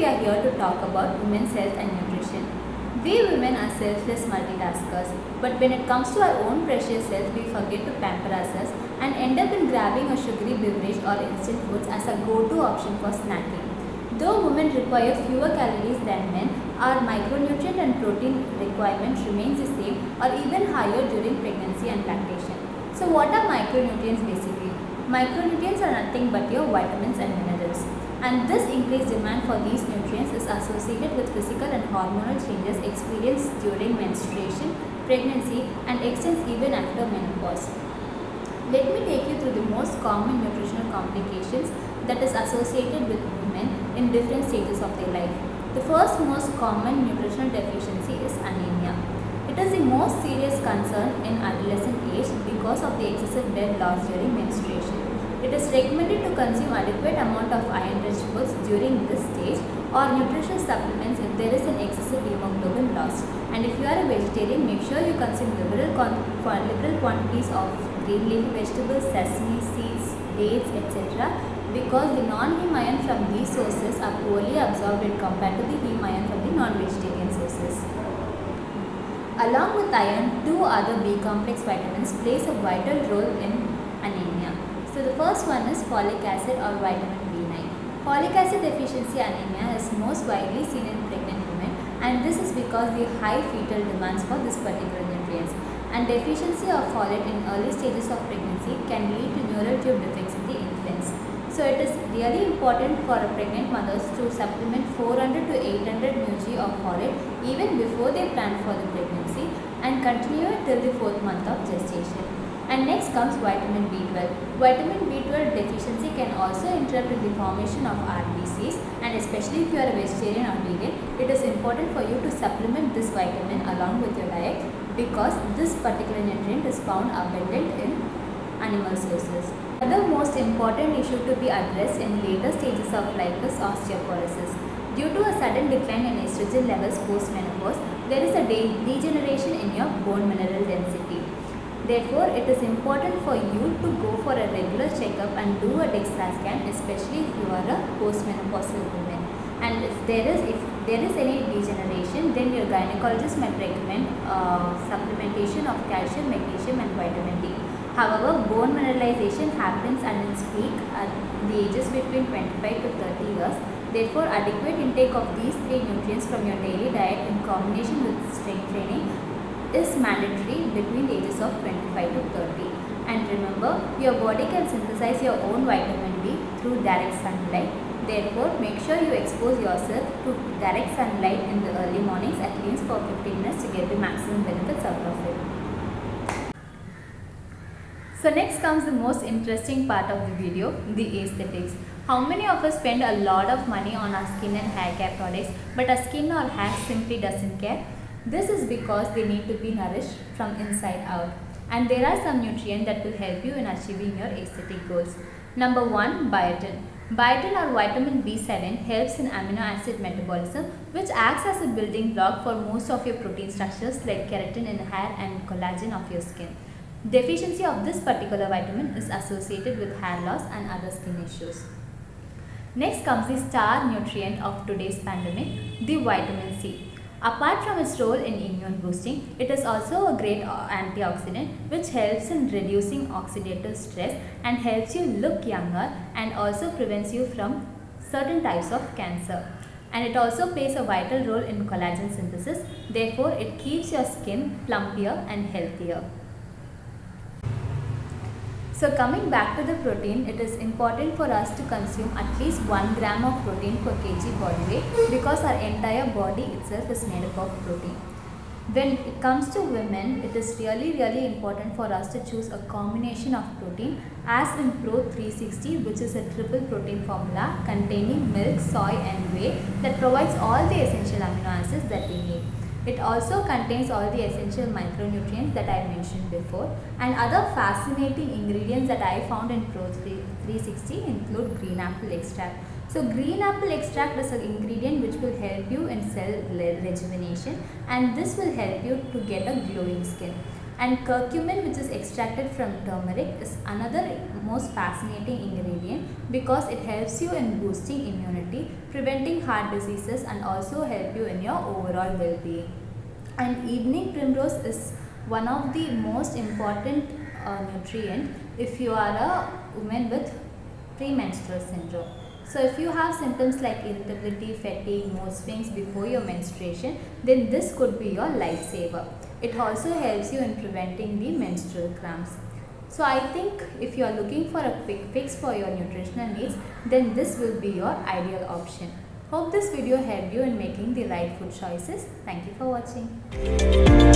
we are here to talk about women's health and nutrition. We women are selfless multitaskers, but when it comes to our own precious health, we forget to pamper ourselves and end up in grabbing a sugary beverage or instant foods as a go-to option for snacking. Though women require fewer calories than men, our micronutrient and protein requirement remains the same or even higher during pregnancy and lactation. So what are micronutrients basically? Micronutrients are nothing but your vitamins and minerals. And this increased demand for these nutrients is associated with physical and hormonal changes experienced during menstruation, pregnancy, and extends even after menopause. Let me take you through the most common nutritional complications that is associated with women in different stages of their life. The first most common nutritional deficiency is anemia. It is the most serious concern in adolescent age because of the excessive blood loss during menstruation. It is recommended to consume adequate amount of iron-rich foods during this stage or nutritional supplements if there is an excessive hemoglobin loss. And if you are a vegetarian, make sure you consume liberal quantities of green leafy vegetables, sesame seeds, dates, etc. because the non-heme iron from these sources are poorly absorbed compared to the heme iron from the non-vegetarian sources. Along with iron, two other B complex vitamins plays a vital role in anemia. So the first one is folic acid or vitamin B9. Folic acid deficiency anemia is most widely seen in pregnant women, and this is because the high fetal demands for this particular nutrients. And deficiency of folate in early stages of pregnancy can lead to neural tube defects in the infants. So it is really important for pregnant mothers to supplement 400 to 800 mg of folate even before they plan for the pregnancy and continue it till the 4th month of gestation. And next comes vitamin B12. Vitamin B12 deficiency can also interrupt in the formation of RBCs, and especially if you are a vegetarian or vegan, it is important for you to supplement this vitamin along with your diet because this particular nutrient is found abundant in animal sources. Another most important issue to be addressed in later stages of life is osteoporosis. Due to a sudden decline in estrogen levels post-menopause, there is a degeneration in your bone mineral density. Therefore, it is important for you to go for a regular checkup and do a DEXA scan, especially if you are a postmenopausal woman. And if there is any degeneration, then your gynecologist might recommend supplementation of calcium, magnesium and vitamin D. However, bone mineralization happens at its peak at the ages between 25 to 30 years. Therefore, adequate intake of these three nutrients from your daily diet in combination with strength training is mandatory between the ages of 25 to 30. And remember, your body can synthesize your own vitamin D through direct sunlight. Therefore, make sure you expose yourself to direct sunlight in the early mornings at least for 15 minutes to get the maximum benefits out of it. So next comes the most interesting part of the video, the aesthetics. How many of us spend a lot of money on our skin and hair care products, but our skin or hair simply doesn't care? This is because they need to be nourished from inside out. And there are some nutrients that will help you in achieving your aesthetic goals. Number 1, biotin. Biotin or vitamin B7 helps in amino acid metabolism, which acts as a building block for most of your protein structures like keratin in hair and collagen of your skin. Deficiency of this particular vitamin is associated with hair loss and other skin issues. Next comes the star nutrient of today's pandemic, the vitamin C. Apart from its role in immune boosting, it is also a great antioxidant which helps in reducing oxidative stress and helps you look younger and also prevents you from certain types of cancer. And it also plays a vital role in collagen synthesis. Therefore, it keeps your skin plumpier and healthier. So coming back to the protein, it is important for us to consume at least 1 gram of protein per kg body weight because our entire body itself is made up of protein. When it comes to women, it is really important for us to choose a combination of protein as in Pro 360, which is a triple protein formula containing milk, soy and whey that provides all the essential amino acids that we need. It also contains all the essential micronutrients that I mentioned before, and other fascinating ingredients that I found in Pro 360 include green apple extract. So green apple extract is an ingredient which will help you in cell rejuvenation, and this will help you to get a glowing skin. And curcumin, which is extracted from turmeric, is another most fascinating ingredient because it helps you in boosting immunity, preventing heart diseases, and also help you in your overall well-being. And evening primrose is one of the most important nutrient if you are a woman with premenstrual syndrome. So if you have symptoms like irritability, fatigue, mood swings before your menstruation, then this could be your lifesaver. It also helps you in preventing the menstrual cramps. So I think if you are looking for a quick fix for your nutritional needs, then this will be your ideal option. Hope this video helped you in making the right food choices. Thank you for watching.